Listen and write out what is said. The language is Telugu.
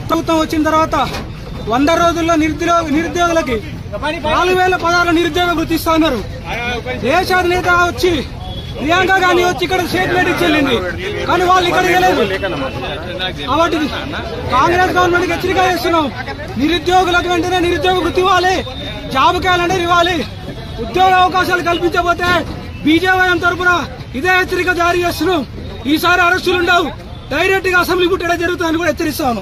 ప్రభుత్వం వచ్చిన తర్వాత 100 రోజుల్లో నిరుద్యోగులకి 4000 పదాల నిరుద్యోగ వృత్తి ఇస్తా ఉన్నారు. దేశాధినేత వచ్చి ప్రియాంక గాంధీ వచ్చి ఇక్కడ స్టేట్మెంట్ ఇచ్చేళ్ళింది, కానీ వాళ్ళు ఇక్కడికి వెళ్ళలేదు. కాబట్టి కాంగ్రెస్ గవర్నమెంట్ కి హెచ్చరిక చేస్తున్నాం. నిరుద్యోగులకు వెంటనే నిరుద్యోగ వృత్తి ఇవ్వాలి, జాబ్ క్యాలెండర్ ఇవ్వాలి. ఉద్యోగ అవకాశాలు కల్పించకపోతే బీజేపీ తరఫున ఇదే హెచ్చరిక జారీ చేస్తున్నాం. ఈసారి అరెస్టులు ఉండవు, డైరెక్ట్ గా అసెంబ్లీ పుట్టడం జరుగుతుందని కూడా హెచ్చరిస్తాను.